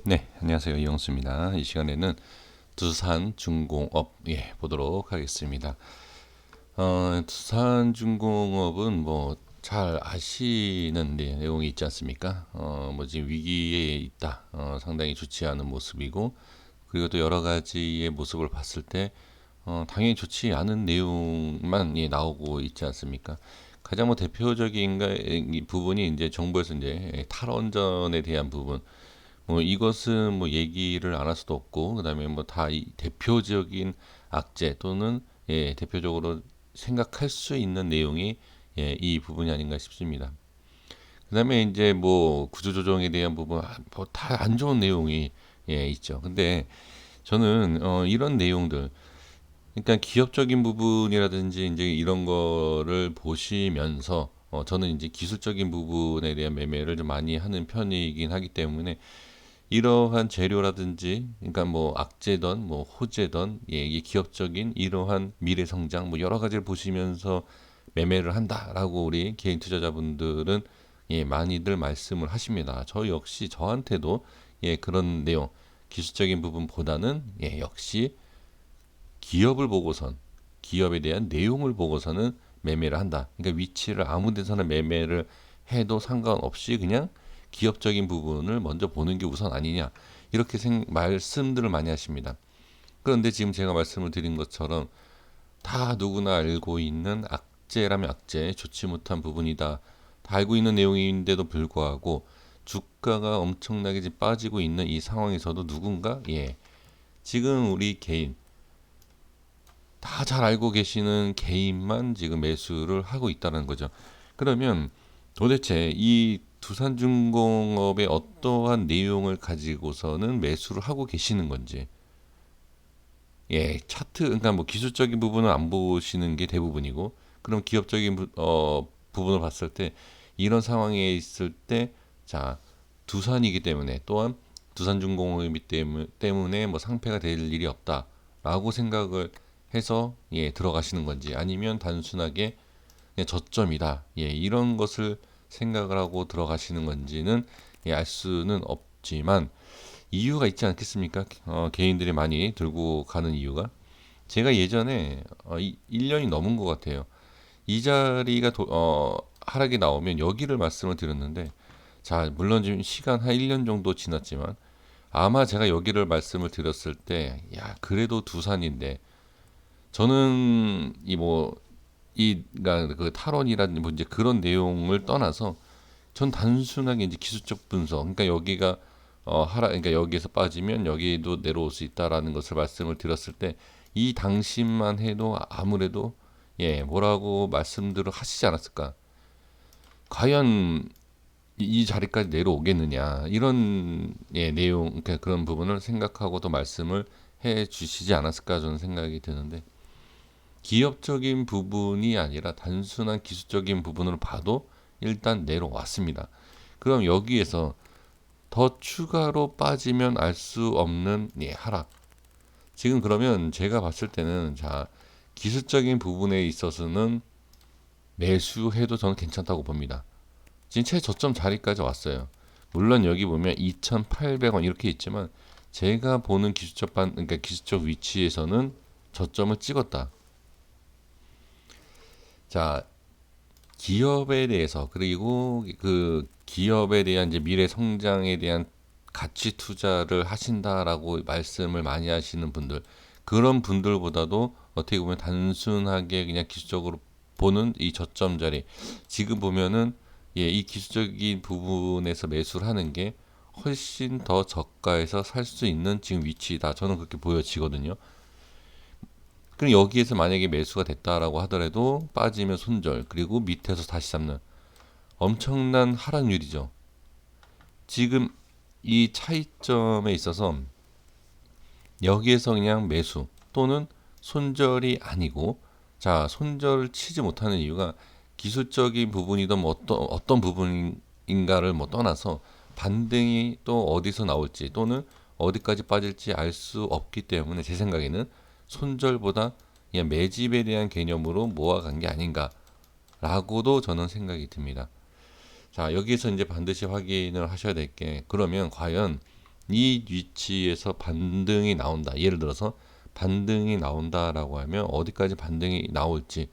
네, 안녕하세요. 이영수입니다. 이 시간에는 두산중공업 보도록 하겠습니다. 두산중공업은 뭐 잘 아시는 내용이 있지 않습니까? 뭐 지금 위기에 있다. 상당히 좋지 않은 모습이고, 그리고 또 여러 가지의 모습을 봤을 때 당연히 좋지 않은 내용만 나오고 있지 않습니까? 가장 뭐 대표적인 이 부분이 이제 정부에서 이제 탈원전에 대한 부분, 뭐 이것은 뭐 얘기를 안 할 수도 없고, 그다음에 뭐 다 이 대표적인 악재 또는 대표적으로 생각할 수 있는 내용이 이 부분이 아닌가 싶습니다. 그다음에 이제 뭐 구조조정에 대한 부분 뭐 다 안 좋은 내용이 있죠. 근데 저는 이런 내용들, 그러니까 기업적인 부분이라든지 이제 이런 거를 보시면서 저는 이제 기술적인 부분에 대한 매매를 좀 많이 하는 편이긴 하기 때문에 이러한 재료라든지, 그러니까 뭐 악재든 뭐 호재든 이 기업적인 이러한 미래 성장 뭐 여러 가지를 보시면서 매매를 한다라고 우리 개인 투자자분들은 많이들 말씀을 하십니다. 저 역시 저한테도 그런 내용, 기술적인 부분보다는 역시 기업을 보고선, 기업에 대한 내용을 보고서는 매매를 한다. 그러니까 위치를 아무 데서나 매매를 해도 상관없이 그냥 기업적인 부분을 먼저 보는 게 우선 아니냐, 이렇게 말씀들을 많이 하십니다. 그런데 지금 제가 말씀을 드린 것처럼 다 누구나 알고 있는 악재라면 악재, 좋지 못한 부분이다, 다 알고 있는 내용인데도 불구하고 주가가 엄청나게 지금 빠지고 있는 이 상황에서도 누군가 지금 우리 개인, 다 잘 알고 계시는 개인만 지금 매수를 하고 있다는 거죠. 그러면 도대체 이 두산중공업의 어떠한 내용을 가지고서는 매수를 하고 계시는 건지, 차트, 그러니까 뭐 기술적인 부분은 안 보시는 게 대부분이고, 그럼 기업적인 부분을 봤을 때 이런 상황에 있을 때, 자, 두산이기 때문에, 또한 두산중공업이기 때문에 뭐 상패가 될 일이 없다라고 생각을 해서 들어가시는 건지, 아니면 단순하게 그냥 저점이다, 이런 것을 생각을 하고 들어가시는 건지는 알 수는 없지만 이유가 있지 않겠습니까? 개인들이 많이 들고 가는 이유가, 제가 예전에 1년이 넘은 것 같아요. 이 자리가 하락이 나오면 여기를 말씀을 드렸는데, 자, 물론 지금 시간 한 1년 정도 지났지만 아마 제가 여기를 말씀을 드렸을 때, 야, 그래도 두산인데, 저는 그러니까 그 탈원이라든지 뭐 이제 그런 내용을 떠나서 전 단순하게 이제 기술적 분석, 그러니까 여기가 그러니까 여기에서 빠지면 여기도 내려올 수 있다라는 것을 말씀을 드렸을 때, 이 당시만 해도 아무래도 뭐라고 말씀들을 하시지 않았을까? 과연 이 자리까지 내려오겠느냐, 이런 내용, 그러니까 그런 부분을 생각하고 도 말씀을 해 주시지 않았을까 저는 생각이 드는데, 기업적인 부분이 아니라 단순한 기술적인 부분으로 봐도 일단 내려왔습니다. 그럼 여기에서 더 추가로 빠지면 알 수 없는 하락. 지금 그러면 제가 봤을 때는, 자, 기술적인 부분에 있어서는 매수해도 저는 괜찮다고 봅니다. 지금 최저점 자리까지 왔어요. 물론 여기 보면 2,800원 이렇게 있지만 제가 보는 그러니까 기술적 위치에서는 저점을 찍었다. 자, 기업에 대해서, 그리고 그 기업에 대한 이제 미래 성장에 대한 가치 투자를 하신다라고 말씀을 많이 하시는 분들, 그런 분들보다도 어떻게 보면 단순하게 그냥 기술적으로 보는 이 저점 자리, 지금 보면은 이 기술적인 부분에서 매수를 하는 게 훨씬 더 저가에서 살 수 있는 지금 위치다, 저는 그렇게 보여지거든요. 그럼 여기에서 만약에 매수가 됐다라고 하더라도 빠지면 손절, 그리고 밑에서 다시 잡는 엄청난 하락률이죠. 지금 이 차이점에 있어서 여기에서 그냥 매수 또는 손절이 아니고, 자, 손절을 치지 못하는 이유가 기술적인 부분이든 뭐 어떤 부분인가를 뭐 떠나서 반등이 또 어디서 나올지 또는 어디까지 빠질지 알 수 없기 때문에, 제 생각에는 손절보다 그냥 매집에 대한 개념으로 모아간 게 아닌가라고도 저는 생각이 듭니다. 자, 여기서 이제 반드시 확인을 하셔야 될 게, 그러면 과연 이 위치에서 반등이 나온다. 예를 들어서 반등이 나온다라고 하면 어디까지 반등이 나올지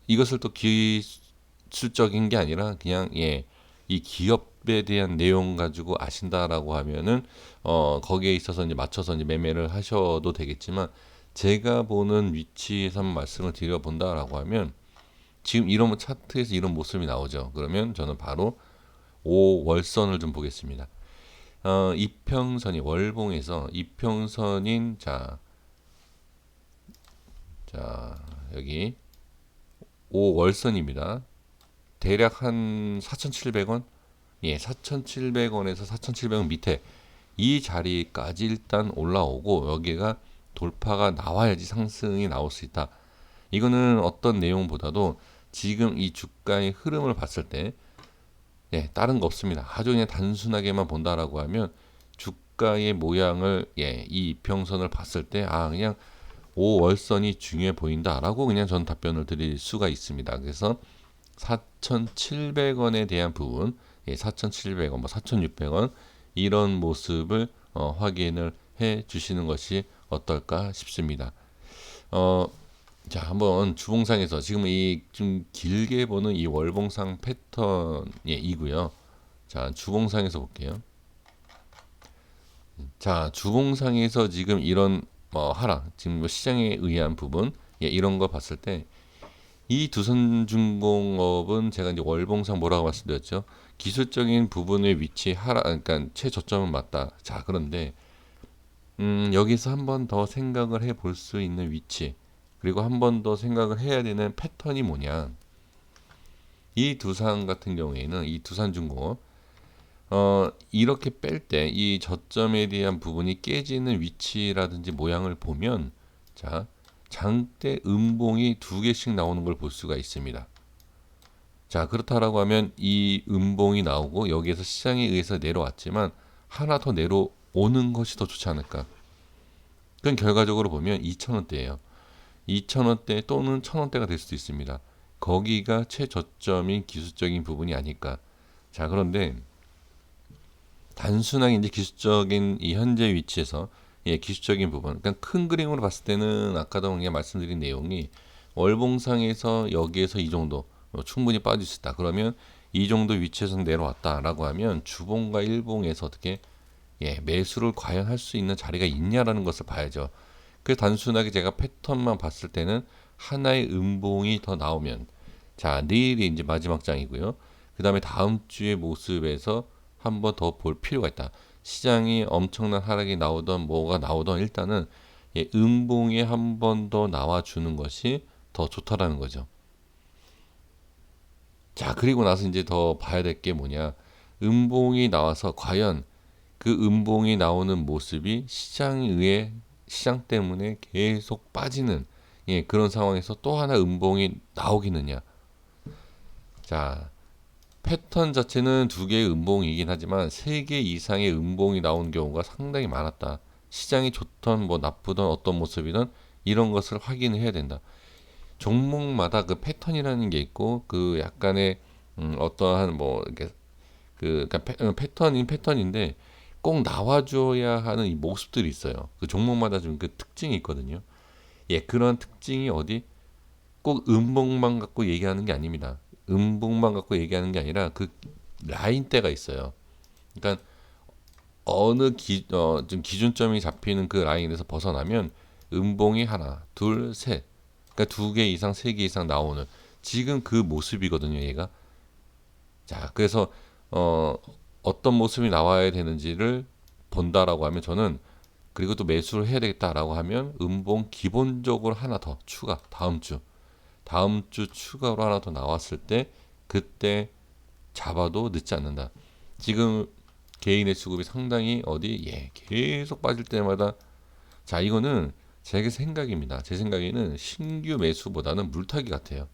이것을 또 기술적인 게 아니라 그냥 이 기업에 대한 내용 가지고 아신다라고 하면은 거기에 있어서 이제 맞춰서 이제 매매를 하셔도 되겠지만 제가 보는 위치에서 한번 말씀을 드려본다라고 하면 지금 이런 차트에서 이런 모습이 나오죠. 그러면 저는 바로 5월선을 좀 보겠습니다. 이평선이 월봉에서 이평선인 자 여기 5월선입니다. 대략 한 4,700원? 예, 4,700원에서 4,700원 밑에 이 자리까지 일단 올라오고 여기가 돌파가 나와야지 상승이 나올 수 있다. 이거는 어떤 내용보다도 지금 이 주가의 흐름을 봤을 때 다른 거 없습니다. 아주 그냥 단순하게만 본다라고 하면 주가의 모양을 이 이평선을 봤을 때 그냥 5월선이 중요해 보인다라고 그냥 전 답변을 드릴 수가 있습니다. 그래서 4,700원에 대한 부분, 4,700원, 뭐 4,600원 이런 모습을 확인을 해 주시는 것이 어떨까 싶습니다. 자, 한번 주봉상에서 지금 이 좀 길게 보는 이 월봉상 패턴이고요. 자, 주봉상에서 볼게요. 자, 주봉상에서 지금 이런 하락, 지금 뭐 시장에 의한 부분, 이런 거 봤을 때 이 두산중공업은 제가 이제 월봉상 뭐라고 말씀드렸죠? 기술적인 부분의 위치 하락, 그러니까 최저점은 맞다. 자, 그런데 여기서 한 번 더 생각을 해 볼 수 있는 위치, 그리고 한 번 더 생각을 해야 되는 패턴이 뭐냐? 이 두산 같은 경우에는 이 두산중공업 이렇게 뺄 때 이 저점에 대한 부분이 깨지는 위치라든지 모양을 보면 자, 장대 음봉이 두 개씩 나오는 걸 볼 수가 있습니다. 자, 그렇다라고 하면 이 음봉이 나오고 여기에서 시장에 의해서 내려왔지만 하나 더 내려오는 것이 더 좋지 않을까? 그건 결과적으로 보면 2,000원대예요. 2,000원대 또는 1,000원대가 될 수도 있습니다. 거기가 최저점인 기술적인 부분이 아닐까. 자, 그런데 단순하게 이제 기술적인 이 현재 위치에서 기술적인 부분, 그러니까 큰 그림으로 봤을 때는 아까도 그냥 말씀드린 내용이 월봉상에서 여기에서 이 정도 충분히 빠질 수 있다. 그러면 이 정도 위치에서 내려왔다라고 하면 주봉과 일봉에서 어떻게 매수를 과연 할 수 있는 자리가 있냐라는 것을 봐야죠. 그 단순하게 제가 패턴만 봤을 때는 하나의 음봉이 더 나오면 자, 내일이 이제 마지막 장이고요. 그 다음에 다음 주의 모습에서 한 번 더 볼 필요가 있다. 시장이 엄청난 하락이 나오던 뭐가 나오던 일단은 음봉이 한 번 더 나와주는 것이 더 좋다라는 거죠. 자, 그리고 나서 이제 더 봐야 될 게 뭐냐. 음봉이 나와서 과연 그 음봉이 나오는 모습이 시장에 의해 시장 때문에 계속 빠지는 그런 상황에서 또 하나 음봉이 나오겠느냐. 자, 패턴 자체는 두 개의 음봉이긴 하지만 세 개 이상의 음봉이 나온 경우가 상당히 많았다. 시장이 좋던 뭐 나쁘던 어떤 모습이든 이런 것을 확인해야 된다. 종목마다 그 패턴이라는 게 있고 그 약간의 어떠한 뭐 이렇게 그러니까 패턴인 패턴인데 꼭 나와줘야 하는 이 모습들이 있어요. 그 종목마다 좀 그 특징이 있거든요. 그런 특징이 어디 꼭 음봉만 갖고 얘기하는 게 아닙니다. 음봉만 갖고 얘기하는 게 아니라 그 라인대가 있어요. 그러니까 어느 좀 기준점이 잡히는 그 라인에서 벗어나면 음봉이 하나, 둘, 셋, 그러니까 두 개 이상, 세 개 이상 나오는 지금 그 모습이거든요, 얘가. 자, 그래서 어떤 모습이 나와야 되는지를 본다라고 하면 저는 그리고 또 매수를 해야 되겠다라고 하면 음봉 기본적으로 하나 더 추가 다음 주 추가로 하나 더 나왔을 때 그때 잡아도 늦지 않는다. 지금 개인의 수급이 상당히 계속 빠질 때마다 자, 이거는 제 생각입니다. 제 생각에는 신규 매수보다는 물타기 같아요.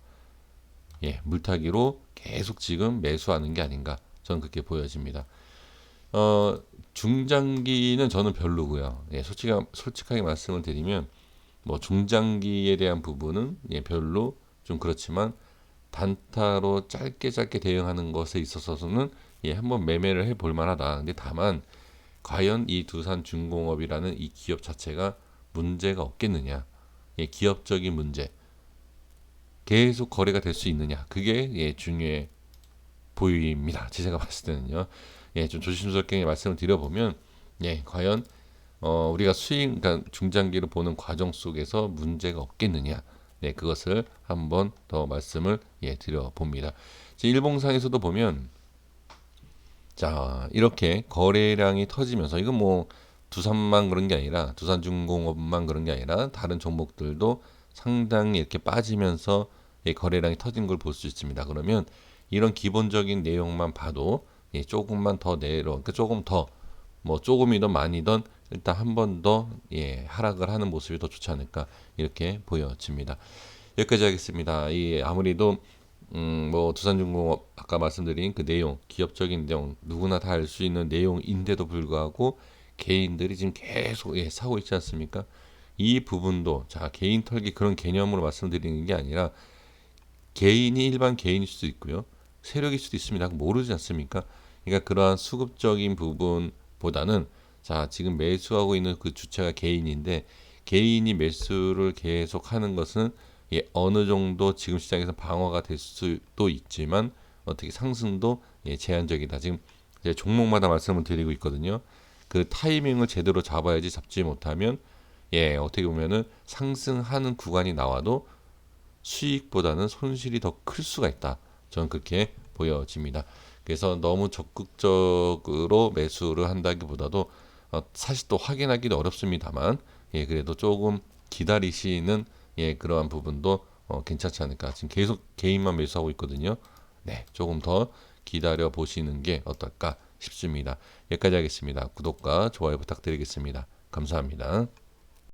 물타기로 계속 지금 매수하는 게 아닌가 저는 그렇게 보여집니다. 중장기는 저는 별로고요. 솔직하게 말씀을 드리면 뭐 중장기에 대한 부분은 별로 좀 그렇지만 단타로 짧게 대응하는 것에 있어서는 한번 매매를 해볼 만하다. 근데 다만 과연 이 두산중공업이라는 이 기업 자체가 문제가 없겠느냐. 예, 기업적인 문제. 계속 거래가 될 수 있느냐. 그게 예, 중요해 보입니다. 제가 봤을 때는요. 예, 좀 조심스럽게 말씀을 드려보면 예, 과연 우리가 그러니까 중장기로 보는 과정 속에서 문제가 없겠느냐. 네, 그것을 한번 더 말씀을 예, 드려봅니다. 일봉상에서도 보면 자, 이렇게 거래량이 터지면서 이건 뭐 두산만 그런 게 아니라 두산중공업만 그런 게 아니라 다른 종목들도 상당히 이렇게 빠지면서 예, 거래량이 터진 걸 볼 수 있습니다. 그러면 이런 기본적인 내용만 봐도 예, 조금만 더 내려, 그러니까 조금 더 뭐 조금이든 많이든 일단 한 번 더 예, 하락을 하는 모습이 더 좋지 않을까 이렇게 보여집니다. 여기까지 하겠습니다. 이 아무래도 뭐 두산중공업 아까 말씀드린 그 내용, 기업적인 내용 누구나 다 알 수 있는 내용인데도 불구하고 개인들이 지금 계속 예, 사고 있지 않습니까? 이 부분도 자 개인 털기 그런 개념으로 말씀드리는 게 아니라 개인이 일반 개인일 수도 있고요. 세력일 수도 있습니다. 모르지 않습니까? 그러니까 그러한 수급적인 부분보다는 자 지금 매수하고 있는 그 주체가 개인인데 개인이 매수를 계속하는 것은 예, 어느 정도 지금 시장에서 방어가 될 수도 있지만 어떻게 상승도 예, 제한적이다. 지금 이제 종목마다 말씀을 드리고 있거든요. 그 타이밍을 제대로 잡아야지 잡지 못하면 예, 어떻게 보면은 상승하는 구간이 나와도 수익보다는 손실이 더 클 수가 있다. 저는 그렇게 보여집니다. 그래서 너무 적극적으로 매수를 한다기보다도 사실 또 확인하기도 어렵습니다만 예, 그래도 조금 기다리시는 예, 그러한 부분도 괜찮지 않을까. 지금 계속 개인만 매수하고 있거든요. 네, 조금 더 기다려 보시는 게 어떨까 싶습니다. 여기까지 하겠습니다. 구독과 좋아요 부탁드리겠습니다. 감사합니다.